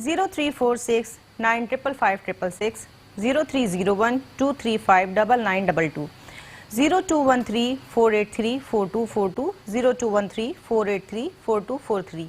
0346 955566, 0301 235 9922, 0213 483 4242, 0213 483 4243।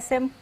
SM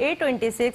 826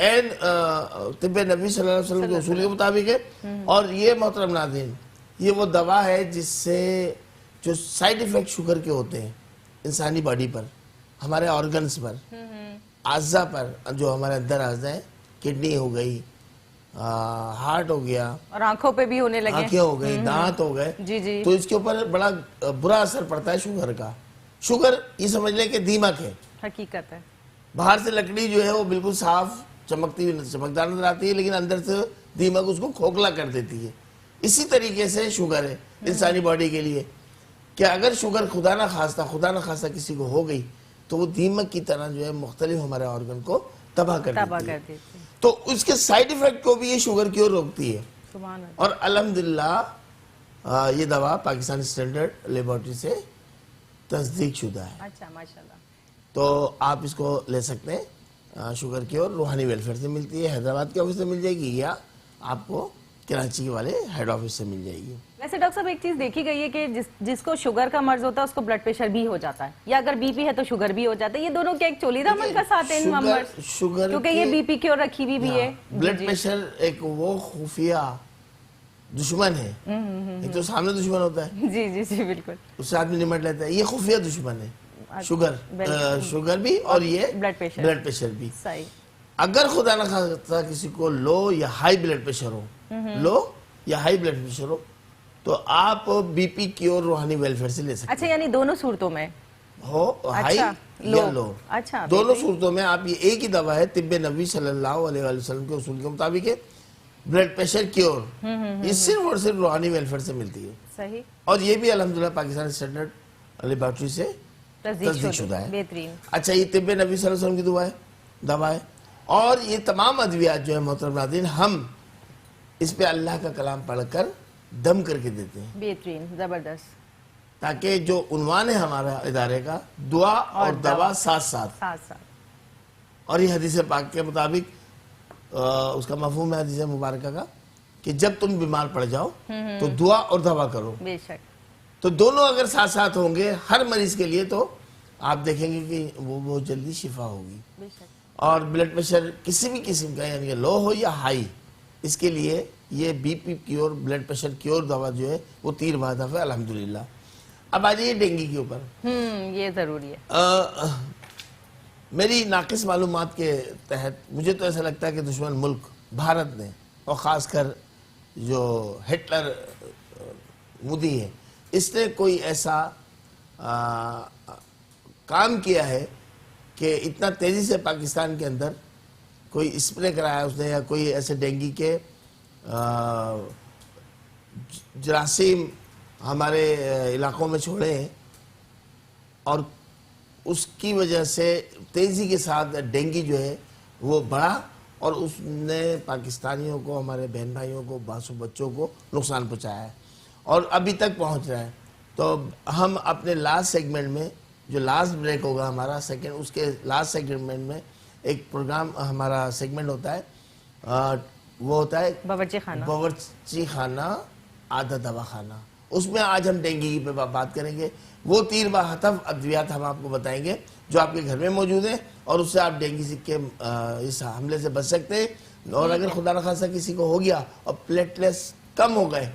N طب نبی صلی اللہ علیہ وسلم کے اصول کے مطابق ہے. اور یہ محترم ناظرین یہ وہ دوا ہے جس سے جو سائیڈ ایفیکٹ شوگر کے ہوتے ہیں انسانی باڈی پر, ہمارے آرگنز پر, اعضاء پر, جو ہمارے اندر اعضاء ہیں, کڈنی ہو گئی, ہارٹ ہو گیا, اور آنکھوں پہ بھی ہونے لگے, آنکھیں ہو گئی, دانت ہو گئے, جی جی تو اس کے اوپر بڑا برا اثر پڑتا ہے شوگر کا. شوگر یہ سمجھ لیں کہ دیمک ہے, حقیقت ہے. باہر سے لکڑی جو ہے وہ بالکل صاف چمکتی ہوئی چمکدار نظر آتی ہے, لیکن اندر سے دیمک اس کو کھوکھلا کر دیتی ہے. اسی طریقے سے شوگر ہے انسانی باڈی کے لیے, کہ اگر شوگر خدا نہ خواستہ کسی کو ہو گئی تو وہ دیمک کی طرح جو ہے مختلف ہمارے آرگن کو تباہ کر دیتی ہے. تو اس کے سائیڈ ایفیکٹ کو بھی یہ شوگر کیور روکتی ہے. اور الحمدللہ یہ دوا پاکستان اسٹینڈرڈ لیبارٹری سے تصدیق شدہ ہے. اچھا ماشاءاللہ. تو آپ اس کو لے سکتے ہیں. شوگر کیور روحانی ویلفیئر سے ملتی ہے, حیدرآباد کے آفس سے مل جائے گی, یا آپ کو کراچی والے ہیڈ آفس سے مل جائے گی. ویسے ڈاکٹر صاحب ایک چیز دیکھی گئی ہے کہ جس کو شوگر کا مرض ہوتا ہے اس کو بلڈ پریشر بھی ہو جاتا ہے, یا اگر بی پی ہے تو شوگر بھی ہو جاتا ہے. یہ دونوں کیا ایک چولی دامن کا ساتھ ہیں شوگر, کیونکہ یہ بی پی کیور رکھی ہوئی بھی ہے. بلڈ پریشر ایک وہ خفیہ دشمن ہے. ایک تو سامنے دشمن ہوتا ہے, جی جی جی بالکل, اس سے آدمی نمٹ لیتا ہے. یہ خفیہ دشمن ہے شوگر بھی, اور یہ بلڈ پریشر بھی. صحیح. اگر خدا نہ خواستہ کسی کو لو یا ہائی بلڈ پریشر ہو, تو آپ بی پی کیور روحانی ویلفیئر سے لے سکتے ہیں. اچھا, یعنی دونوں صورتوں میں ہو, ہائی یا لو, دونوں صورتوں میں آپ, یہ ایک ہی دوا ہے طب نبوی صلی اللہ علیہ وسلم کے اصول کے مطابق ہے. بلڈ پریشر کیور یہ صرف اور صرف روحانی ویلفیئر سے ملتی ہے. صحیح. اور یہ بھی الحمدللہ پاکستان اسٹینڈرڈ لیبارٹری سے تصدیق شدہ ہے. بہترین. اچھا, یہ طب نبی صلی اللہ علیہ وسلم کی دوا ہے. اور یہ تمام ادویات جو ہے محترم ناظرین, ہم اس پہ اللہ کا کلام پڑھ کر دم کر کے دیتے ہیں. بہترین, زبردست. تاکہ جو عنوان ہے ہمارا ادارے کا, دعا اور دوا ساتھ ساتھ. اور یہ حدیث پاک کے مطابق اس کا مفہوم ہے حدیث مبارکہ کا, کہ جب تم بیمار پڑ جاؤ تو دعا اور دوا کرو. بے شک. تو دونوں اگر ساتھ ساتھ ہوں گے ہر مریض کے لیے, تو آپ دیکھیں گے کہ وہ بہت جلدی شفا ہوگی. بے شک. اور بلڈ پریشر کسی بھی قسم کا, یعنی کہ لو ہو یا ہائی, اس کے لیے یہ B P cure, blood pressure cure دوا جو ہے وہ تیر بہدف ہے الحمدللہ. اب آ جائیے ڈینگی کے اوپر. یہ ضروری ہے. میری ناقص معلومات کے تحت مجھے تو ایسا لگتا ہے کہ دشمن ملک بھارت نے, اور خاص کر جو ہٹلر مودی ہے, اس نے کوئی ایسا کام کیا ہے کہ اتنا تیزی سے پاکستان کے اندر کوئی اسپرے کرایا اس نے, یا کوئی ایسے ڈینگی کے جراثیم ہمارے علاقوں میں چھوڑے ہیں, اور اس کی وجہ سے تیزی کے ساتھ ڈینگی جو ہے وہ بڑھا, اور اس نے پاکستانیوں کو, ہمارے بہن بھائیوں کو, معصوم بچوں کو نقصان پہنچایا ہے, اور ابھی تک پہنچ رہا ہے. تو ہم اپنے لاسٹ سیگمنٹ میں, جو لاسٹ بریک ہوگا ہمارا سیکنڈ, اس کے لاسٹ سیگمنٹ میں ایک پروگرام ہمارا سیگمنٹ ہوتا ہے, وہ ہوتا ہے باورچی خانہ آدھا دوا خانہ. اس میں آج ہم ڈینگی پہ بات کریں گے. وہ تیر بہدف ادویات ہم آپ کو بتائیں گے جو آپ کے گھر میں موجود ہیں, اور اس سے آپ ڈینگی کے اس حملے سے بچ سکتے ہیں. اور اگر خدا نخواستہ کسی کو ہو گیا اور پلیٹلیٹس کم ہو گئے,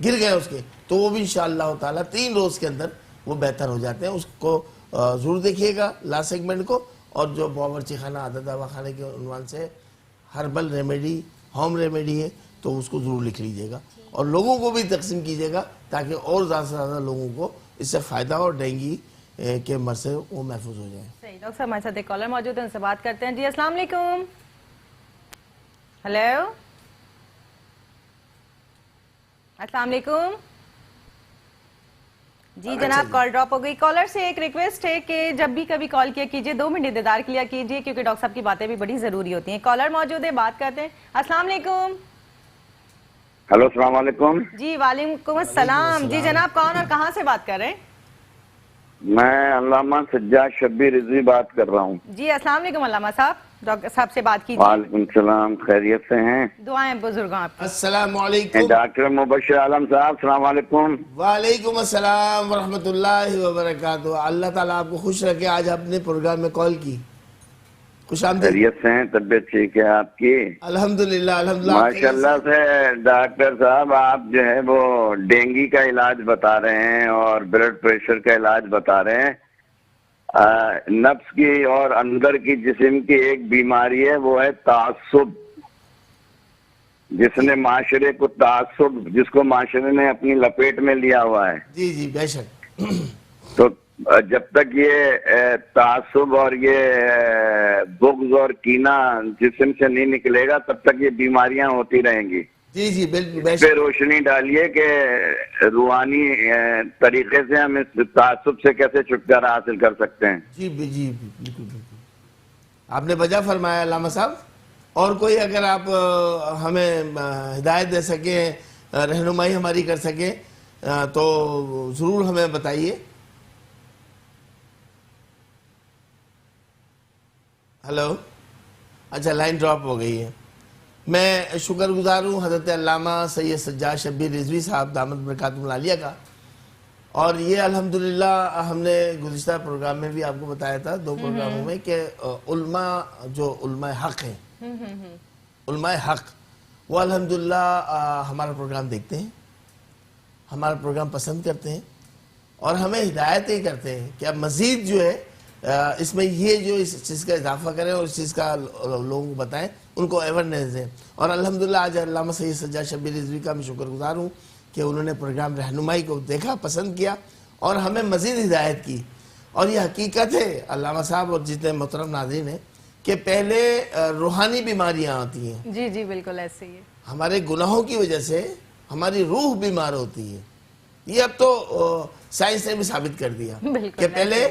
گر گئے اس کے, تو وہ بھی انشاءاللہ تعالیٰ 3 روز کے اندر وہ بہتر ہو جاتے ہیں. اس کو ضرور دیکھیے گا لاسٹ سیگمنٹ کو. اور جو باورچی خانہ آدھا دوا خانے کے عنوان سے ہربل ریمیڈی, ہوم ریمیڈی ہے, تو اس کو ضرور لکھ لیجئے گا, اور لوگوں کو بھی تقسیم کیجئے گا, تاکہ اور زیادہ سے زیادہ لوگوں کو اس سے فائدہ اور ڈینگی کے مرض سے وہ محفوظ ہو جائیں. صحیح. ڈاکٹر صاحب ہمارے ساتھ ایک کالر موجود ہے, ان سے بات کرتے ہیں. جی السلام علیکم. ہیلو, السلام علیکم. جی جناب, کال ڈراپ ہو گئی. کالر سے ایک ریکویسٹ ہے کہ جب بھی کبھی کال کیا کیجئے 2 منٹ انتظار کیا کیجئے, کیونکہ ڈاکٹر صاحب کی باتیں بھی بڑی ضروری ہوتی ہیں. کالر موجود ہے, بات کرتے ہیں. السلام علیکم. ہلو, السلام علیکم. جی وعلیکم السلام. جی جناب, کون اور کہاں سے بات کر رہے ہیں؟ میں علامہ سجاد شبیر رضوی بات کر رہا ہوں. جی السلام علیکم علامہ صاحب, ڈاکٹر صاحب سے بات کیجیے. وعلیکم السلام, خیریت سے ہیں؟ دعائیں بزرگوں آپ کی. السلام علیکم. ڈاکٹر مبشر عالم صاحب, السلام علیکم. وعلیکم السلام ورحمۃ اللہ وبرکاتہ. اللہ تعالیٰ آپ کو خوش رکھے. آج آپ نے پروگرام میں کال کی. خوش آمدید. خیریت سے ہیں؟ طبیعت ٹھیک ہے آپ کی؟ الحمدللہ الحمدللہ. ماشاء اللہ سے ڈاکٹر صاحب آپ جو ہے وہ ڈینگی کا علاج بتا رہے ہیں اور بلڈ پریشر کا علاج بتا رہے ہیں. نفس کی اور اندر کی جسم کی ایک بیماری ہے، وہ ہے تعصب. جس نے معاشرے کو تعصب، جس کو معاشرے نے اپنی لپیٹ میں لیا ہوا ہے. جی جی بے شک. تو جب تک یہ تعصب اور یہ بغض اور کینہ جسم سے نہیں نکلے گا تب تک یہ بیماریاں ہوتی رہیں گی. جی جی بالکل بے اس پہ شک. روشنی ڈالیے کہ روحانی طریقے سے ہم اس تعصب سے کیسے چھٹکارا حاصل کر سکتے ہیں. جی جی بالکل بالکل آپ نے وجہ فرمایا علامہ صاحب. اور کوئی اگر آپ ہمیں ہدایت دے سکیں، رہنمائی ہماری کر سکیں تو ضرور ہمیں بتائیے. ہلو. اچھا لائن ڈراپ ہو گئی ہے. میں شکر گزار ہوں حضرت علامہ سید سجاد شبیر رضوی صاحب دامت برکاتہم العالیہ کا. اور یہ الحمدللہ ہم نے گزشتہ پروگرام میں بھی آپ کو بتایا تھا، 2 پروگراموں میں، کہ علماء جو علماء حق ہیں، علماء حق وہ الحمدللہ ہمارا پروگرام دیکھتے ہیں، ہمارا پروگرام پسند کرتے ہیں اور ہمیں ہدایتیں کرتے ہیں کہ اب مزید جو ہے اس میں یہ جو اس چیز کا اضافہ کریں اور اس چیز کا لوگوں کو بتائیں، ان کو ایورنیس دیں. اور الحمدللہ آج علامہ سید سجاد شبیر رضوی کا میں شکر گزار ہوں کہ انہوں نے پروگرام رہنمائی کو دیکھا، پسند کیا اور ہمیں مزید ہدایت کی. اور یہ حقیقت ہے علامہ صاحب اور جتنے محترم ناظرین ہیں کہ پہلے روحانی بیماریاں آتی ہیں. جی جی بالکل ایسے ہی ہے. ہمارے گناہوں کی وجہ سے ہماری روح بیمار ہوتی ہے. یہ اب تو سائنس نے بھی ثابت کر دیا کہ پہلے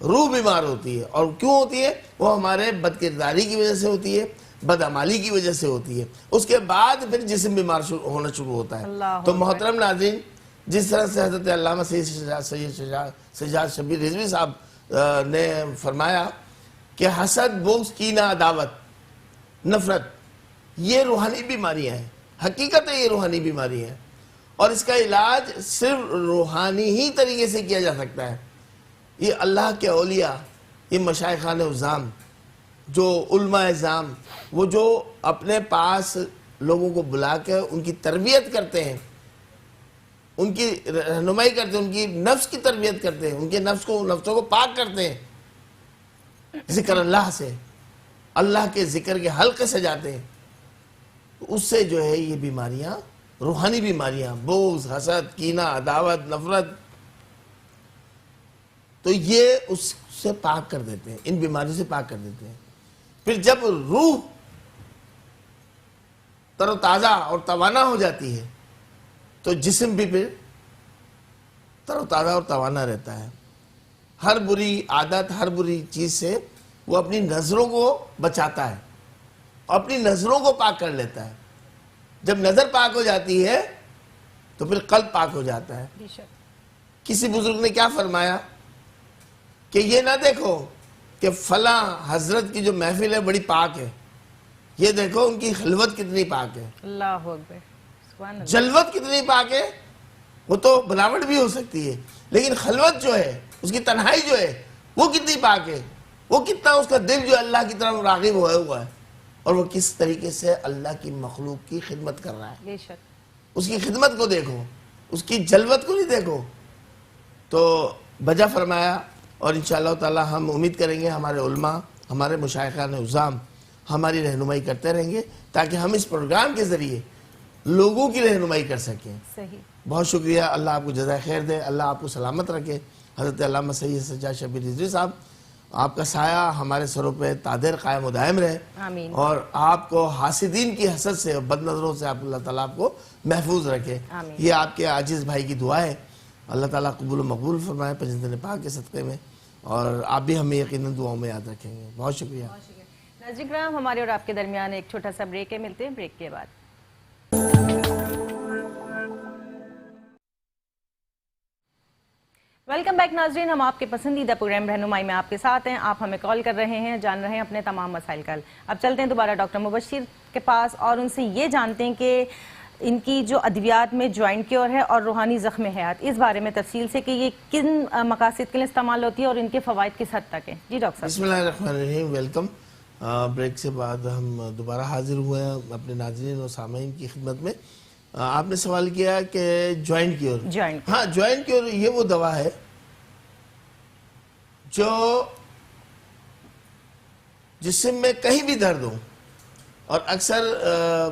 روح بیمار ہوتی ہے. اور کیوں ہوتی ہے؟ وہ ہمارے بد کرداری کی وجہ سے ہوتی ہے، بدعمالی کی وجہ سے ہوتی ہے. اس کے بعد پھر جسم بیمار ہونا شروع ہوتا ہے. تو محترم ناظرین، جس طرح سے حضرت علامہ سید سجاد شبیر رضوی صاحب نے فرمایا کہ حسد، بغض، کینہ، عداوت، نفرت، یہ روحانی بیماریاں ہیں. حقیقت ہے یہ روحانی بیماریاں ہیں اور اس کا علاج صرف روحانی ہی طریقے سے کیا جا سکتا ہے. یہ اللہ کے اولیاء، یہ مشائخان عظام، جو علماء اعظام، وہ جو اپنے پاس لوگوں کو بلا کے ان کی تربیت کرتے ہیں، ان کی رہنمائی کرتے ہیں، ان کی نفس کی تربیت کرتے ہیں، ان کے نفسوں کو پاک کرتے ہیں ذکر اللہ سے، اللہ کے ذکر کے حلقے سجاتے ہیں. اس سے جو ہے یہ بیماریاں، روحانی بیماریاں، بغض، حسد، کینہ، عداوت، نفرت، تو یہ اس سے پاک کر دیتے ہیں، ان بیماریوں سے پاک کر دیتے ہیں. پھر جب روح تر و تازہ اور توانا ہو جاتی ہے تو جسم بھی پھر تر و تازہ اور توانا رہتا ہے. ہر بری عادت، ہر بری چیز سے وہ اپنی نظروں کو بچاتا ہے، اپنی نظروں کو پاک کر لیتا ہے. جب نظر پاک ہو جاتی ہے تو پھر قلب پاک ہو جاتا ہے. کسی بزرگ نے کیا فرمایا کہ یہ نہ دیکھو کہ فلاں حضرت کی جو محفل ہے بڑی پاک ہے، یہ دیکھو ان کی خلوت کتنی پاک ہے. اللہ اکبر، سبحان اللہ. جلوت کتنی پاک ہے، وہ تو بناوٹ بھی ہو سکتی ہے، لیکن خلوت جو ہے، اس کی تنہائی جو ہے، وہ کتنی پاک ہے. وہ کتنا اس کا دل جو اللہ کی طرف راغب ہوا ہے اور وہ کس طریقے سے اللہ کی مخلوق کی خدمت کر رہا ہے. بے شک. اس کی خدمت کو دیکھو، اس کی جلوت کو نہیں دیکھو. تو بجا فرمایا. اور انشاءاللہ تعالی ہم امید کریں گے ہمارے علماء، ہمارے مشائخان عظام ہماری رہنمائی کرتے رہیں گے تاکہ ہم اس پروگرام کے ذریعے لوگوں کی رہنمائی کر سکیں. صحیح. بہت شکریہ. اللہ آپ کو جزائے خیر دے، اللہ آپ کو سلامت رکھے. حضرت علامہ سید سجاد شبیر رضوی صاحب، آپ کا سایہ ہمارے سروں پہ تادر قائم و دائم رہے. آمین. اور آپ کو حاسدین کی حسد سے، بد نظروں سے آپ اللہ تعالیٰ آپ کو محفوظ رکھے. آمین. یہ آپ کے عاجز بھائی کی دعا ہے. اللہ تعالیٰ قبول و مقبول فرمائے پنجتن پاک کے صدقے میں، اور آپ بھی ہمیں یقیناً دعاؤں میں یاد رکھیں گے. بہت شکریہ. ناظرین کرام، ہمارے اور آپ کے درمیان ایک چھوٹا سا بریک ہے، ملتے ہیں بریک کے بعد. ویلکم بیک ناظرین، ہم آپ کے پسندیدہ پروگرام رہنمائی میں آپ کے ساتھ ہیں. آپ ہمیں کال کر رہے ہیں، جان رہے ہیں اپنے تمام مسائل کا حل. اب چلتے ہیں دوبارہ ڈاکٹر مبشر کے پاس اور ان سے یہ جانتے ہیں کہ ان کی جو ادویات میں جوائنٹ کیور ہے اور روحانی زخم حیات، اس بارے میں تفصیل سے کہ یہ کن مقاصد کے لیے استعمال ہوتی ہے اور ان کے فوائد کس حد تک ہیں. جی ڈاکٹر صاحب. بسم اللہ الرحمن الرحیم. ویلکم. بریک سے بعد ہم دوبارہ حاضر ہوئے ہیں اپنے ناظرین اور سامعین کی خدمت میں. آپ نے سوال کیا کہ جوائنٹ کیور. ہاں جوائنٹ کیور یہ وہ دوا ہے جو جسم میں کہیں بھی درد ہو, اور اکثر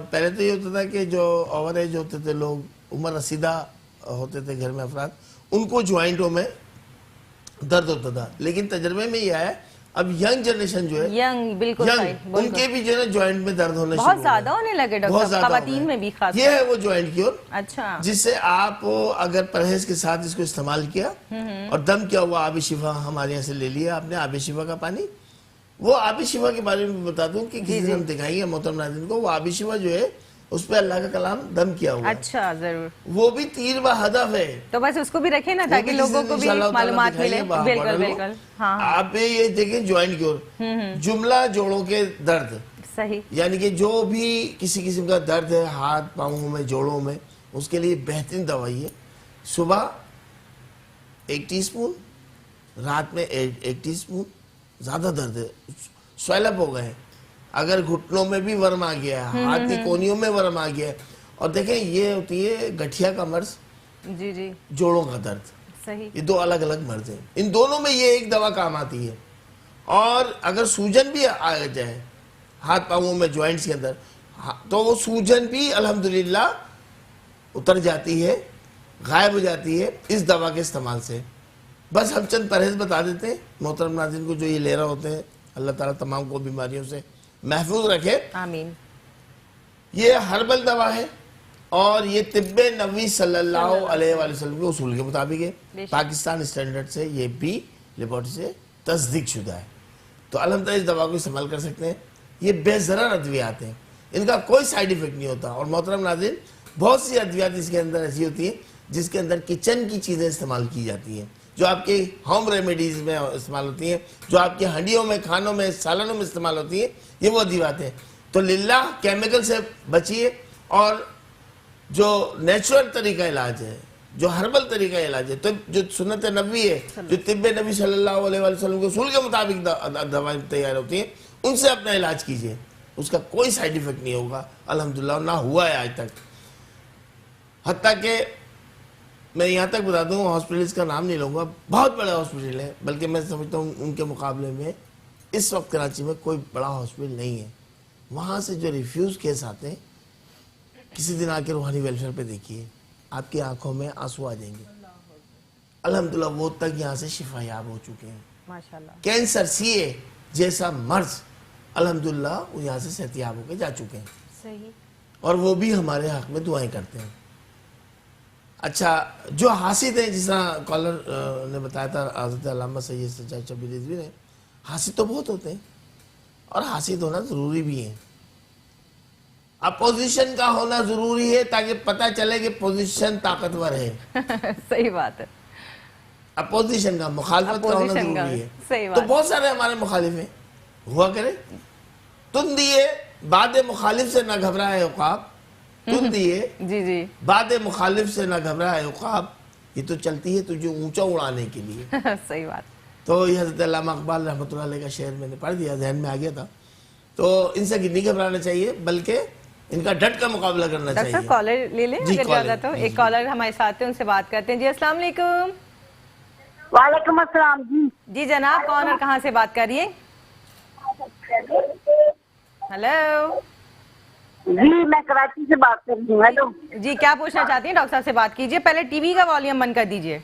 پہلے تو یہ ہوتا تھا کہ جو اوور ایج ہوتے تھے لوگ, عمر رسیدہ ہوتے تھے گھر میں افراد, ان کو جوائنٹوں میں درد ہوتا تھا. لیکن تجربے میں یہ آیا اب ینگ جنریشن جو ہے, ان کے بھی جو ہے نا جوائنٹ میں درد ہونے بہت زیادہ ہونے لگے ڈاکٹر, خواتین میں بھی خاص. یہ ہے وہ جوائنٹ کیور, اچھا, جس سے آپ اگر پرہیز کے ساتھ اس کو استعمال کیا اور دم کیا ہوا آب شفا ہمارے یہاں سے لے لیا آپ نے, آب شفا کا پانی. وہ آب شفا کے بارے میں بتا دوں کہ کسی دن ہم دکھائیں گے محترم ناظرین کو, وہ آب شفا جو ہے اس پہ اللہ کا کلام دم کیا ہوا. اچھا ضرور, وہ بھی تیر و ہدف ہے, تو بس اس کو بھی رکھیں نا تاکہ لوگوں کو بھی معلومات ملے. بالکل بالکل. آپ یہ دیکھیں جوائنٹ کیور, جملہ جوڑوں کے درد, صحیح, یعنی کہ جو بھی کسی قسم کا درد ہے ہاتھ پاؤں میں جوڑوں میں, اس کے لیے بہترین دوائی ہے. صبح 1 ٹی اسپون, رات میں 1 ٹی اسپون. زیادہ درد ہے, سویل اپ ہو گئے, اگر گھٹنوں میں بھی ورم آ گیا ہے, ہاتھ کی کونیوں میں ورم آ گیا ہے, اور دیکھیں یہ ہوتی ہے گٹھیا کا مرض, جی جی, جوڑوں کا درد, صحیح, یہ 2 الگ الگ مرض ہیں. ان دونوں میں یہ ایک دوا کام آتی ہے. اور اگر سوجن بھی آ جائے ہاتھ پاؤں میں جوائنٹس کے اندر, تو وہ سوجن بھی الحمدللہ اتر جاتی ہے, غائب ہو جاتی ہے اس دوا کے استعمال سے. بس ہم چند پرہیز بتا دیتے ہیں محترم ناظرین کو جو یہ لے رہے ہوتے ہیں. اللہ تعالیٰ تمام کو بیماریوں سے محفوظ رکھے, آمین. یہ ہربل دوا ہے اور یہ طب نبوی صلی اللہ علیہ وآلہ وسلم کے اصول کے مطابق ہے. پاکستان اسٹینڈرڈ سے یہ بھی لیبارٹری سے تصدیق شدہ ہے, تو الحمدللہ اس دوا کو استعمال کر سکتے ہیں. یہ بے ضرر ادویات ہیں, ان کا کوئی سائیڈ ایفیکٹ نہیں ہوتا. اور محترم ناظرین بہت سی ادویات اس کے اندر ایسی ہوتی ہیں جس کے اندر کچن کی چیزیں استعمال کی جاتی ہیں, جو آپ کی ہوم ریمیڈیز میں استعمال ہوتی ہیں, جو آپ کی ہنڈیوں میں, کھانوں میں, سالنوں میں استعمال ہوتی ہیں, یہ وہ ادویات ہیں. تو للہ کیمیکل سے بچیے, اور جو نیچرل طریقہ علاج ہے, جو ہربل طریقہ علاج ہے, تو جو سنت نبوی ہے, جو طب نبی صلی اللہ علیہ وآلہ وسلم کے اصول کے مطابق دوائیں تیار ہوتی ہیں, ان سے اپنا علاج کیجئے. اس کا کوئی سائیڈ ایفیکٹ نہیں ہوگا الحمدللہ, اور نہ ہوا ہے آج تک. حتیٰ کہ میں یہاں تک بتا دوں, ہاسپٹلز کا نام نہیں لوں گا, بہت بڑے ہاسپٹل ہیں, بلکہ میں سمجھتا ہوں ان کے مقابلے میں اس وقت کراچی میں کوئی بڑا ہاسپٹل نہیں ہے. وہاں سے جو ریفیوز کیس آتے ہیں, کسی دن آ کے روحانی ویلفیئر پہ دیکھیے, آپ کی آنکھوں میں آنسو آ جائیں گے. الحمدللہ وہ تک یہاں سے شفا یاب ہو چکے ہیں. ماشاءاللہ, کینسر سی اے جیسا مرض الحمدللہ وہ یہاں سے صحت یاب ہو کے جا چکے ہیں, صحیح, اور وہ بھی ہمارے حق میں دعائیں کرتے ہیں. اچھا, جو حاسد ہیں, جس طرح کالر نے بتایا تھا حضرت علامہ سید سجاد شبیر رضوی نے, حاسد تو بہت ہوتے ہیں, اور حاسد ہونا ضروری بھی ہے. اپوزیشن کا ہونا ضروری ہے تاکہ پتہ چلے کہ پوزیشن طاقتور ہے. صحیح بات ہے, اپوزیشن کا, مخالفت کا ہونا ضروری ہے. صحیح تو بات, بہت سارے ہمارے مخالف ہیں, ہوا کرے. تم دیے بعد مخالف سے نہ گھبرائے عقاب, تم دیے جی جی, بعد مخالف سے نہ گھبرائے عقاب, یہ تو چلتی ہے تجھے اونچا اڑانے کے لیے. صحیح بات. تو یہ حضرت علامہ اقبال رحمۃ اللہ علیہ کا شعر میں نے پڑھ دیا, ذہن میں آ گیا تھا. تو ان سے نہیں گھبرانا چاہیے, بلکہ ان کا ڈٹ کا مقابلہ کرنا چاہیے. ڈاکٹر کالر لے لیں اگر اجازت ہو. ایک کالر ہمارے ساتھ ہیں, ان سے بات کرتے ہیں. جی السلام علیکم. وعلیکم السلام. جی جناب, کون اور کہاں سے بات کر رہی ہیں؟ ہیلو. جی میں کراچی سے بات کر رہی ہوں. ہیلو جی, کیا پوچھنا چاہتی ہیں؟ ڈاکٹر صاحب سے بات کیجئے. پہلے ٹی وی کا والیوم بند کر دیجئے.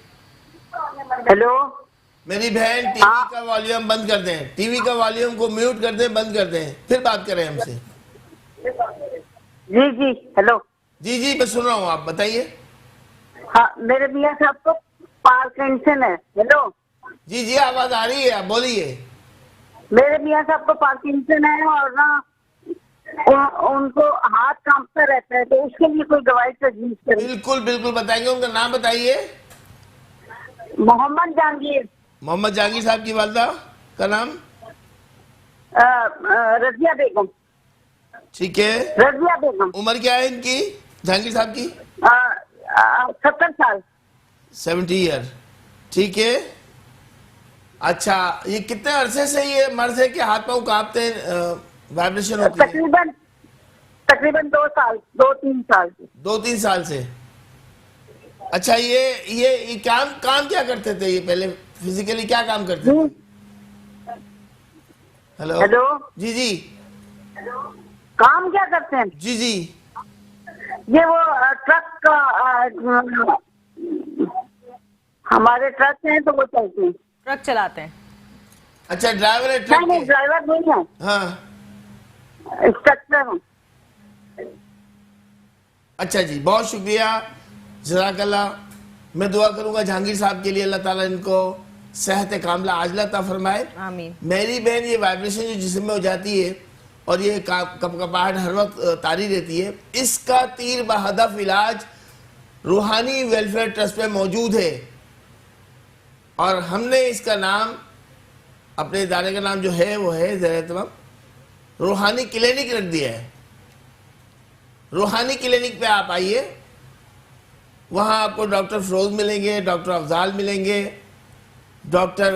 ہیلو, میری بہن ٹی وی کا والیوم بند کر دیں, ٹی وی کا والیوم کو میوٹ کر دیں, بند کر دیں, پھر بات کریں ہم سے. جی جی, ہیلو. جی جی میں سن رہا ہوں, آپ بتائیے. ہاں, میرے میاں صاحب کو پارکنسن ہے. ہیلو. جی جی آواز آ رہی ہے, آپ بولیے. میرے میاں صاحب کو پارکنسن ہے, اور نا ان کو ہاتھ کانپتا رہتا ہے, تو اس کے لیے کوئی دوائی تجویز کریں. بالکل بالکل بتائیں گے, ان کا نام بتائیے. محمد جہانگیر. محمد جہانگیر صاحب کی والدہ کا نام؟ رضیہ بیگم. ٹھیک ہے. رضیہ بیگم. عمر کیا ہے ان کی, جہانگیر صاحب کی؟ 70 سال. 70 ایئر. ٹھیک ہے. اچھا یہ کتنے عرصے سے یہ مرض ہے کہ ہاتھ پاؤں کانپتے ہیں وائبریشن ہوتی ہے؟ تقریباً 2-3 سال سے. 2-3 سال سے. اچھا یہ کام کیا کرتے تھے یہ پہلے فزیکلی کیا کام کرتے تھے؟ ہیلو جی جی کام کیا کرتے ہیں؟ جی جی یہ وہ ٹرک کا ہمارے ٹرک ہیں تو وہ چلتے ہیں. ٹرک چلاتے ہیں. اچھا ڈرائیور ہے ٹرک نہیں کے؟ ڈرائیور نہیں ہے, ہاں انسٹرکٹر ہوں. اچھا جی بہت شکریہ جزاک اللہ. میں دعا کروں گا جہانگیر صاحب کے لیے اللہ تعالیٰ ان کو صحت کاملہ عاجلہ عطا فرمائے. آمین. میری بہن یہ وائبریشن جو جسم میں ہو جاتی ہے اور یہ کپکپاہٹ ہر وقت طاری رہتی ہے, اس کا تیر بہدف علاج روحانی ویلفیئر ٹرسٹ پہ موجود ہے اور ہم نے اس کا نام اپنے ادارے کا نام جو ہے وہ ہے زیر اہتمام روحانی کلینک رکھ دیا ہے. روحانی کلینک پہ آپ آئیے, وہاں آپ کو ڈاکٹر فروز ملیں گے, ڈاکٹر افضال ملیں گے, ڈاکٹر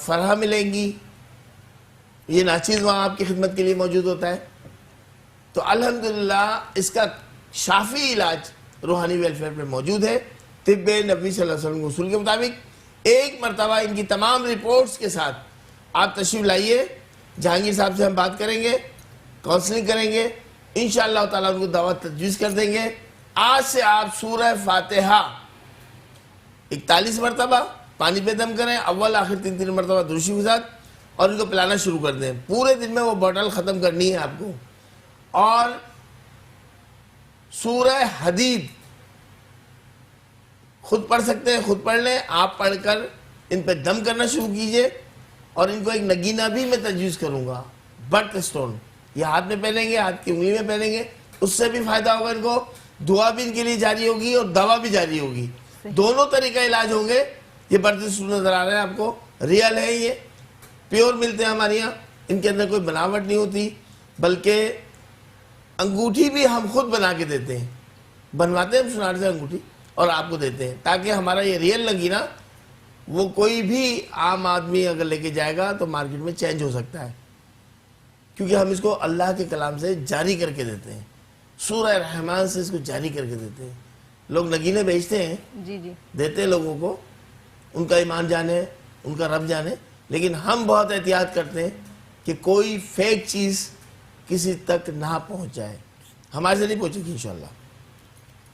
فرحہ ملیں گی. یہ ناچیز وہاں آپ کی خدمت کے لیے موجود ہوتا ہے. تو الحمدللہ اس کا شافی علاج روحانی ویلفیئر پہ موجود ہے طب نبوی صلی اللہ علیہ وسلم کے اصول کے مطابق. ایک مرتبہ ان کی تمام رپورٹس کے ساتھ آپ تشریف لائیے, جہانگیر صاحب سے ہم بات کریں گے, کاؤنسلنگ کریں گے, انشاءاللہ تعالیٰ ان کو دعوت تجویز کر دیں گے. آج سے آپ سورہ فاتحہ 41 مرتبہ پانی پہ دم کریں, اول آخر 3 مرتبہ درود شریف کے ساتھ, اور ان کو پلانا شروع کر دیں. پورے دن میں وہ بوٹل ختم کرنی ہے آپ کو. اور سورہ حدید خود پڑھ سکتے ہیں, خود پڑھ لیں, آپ پڑھ کر ان پہ دم کرنا شروع کیجئے. اور ان کو ایک نگینہ بھی میں تجویز کروں گا, برتھ سٹون, یہ ہاتھ میں پہنیں گے, ہاتھ کی انگلی میں پہنیں گے, اس سے بھی فائدہ ہوگا ان کو. دعا بھی ان کے لیے جاری ہوگی اور دوا بھی جاری ہوگی, دونوں طریقہ علاج ہوں گے. یہ برتھ سٹون نظر آ رہے ہیں آپ کو, ریئل ہے, یہ پیور ملتے ہیں ہمارے یہاں, ان کے اندر کوئی بناوٹ نہیں ہوتی, بلکہ انگوٹھی بھی ہم خود بنا کے دیتے ہیں, بنواتے ہیں ہم سونار سے انگوٹھی اور آپ کو دیتے ہیں, تاکہ ہمارا یہ ریئل نگینہ وہ کوئی بھی عام آدمی اگر لے کے جائے گا تو مارکیٹ میں چینج ہو سکتا ہے, کیونکہ ہم اس کو اللہ کے کلام سے جاری کر کے دیتے ہیں, سورہ رحمان سے اس کو جاری کر کے دیتے ہیں. لوگ نگینے بیچتے ہیں, جی جی دیتے ہیں لوگوں کو, ان کا ایمان جانے, ان کا رب جانے, لیکن ہم بہت احتیاط کرتے ہیں کہ کوئی فیک چیز کسی تک نہ پہنچ جائے. ہمارے سے نہیں پہنچے گی انشاءاللہ.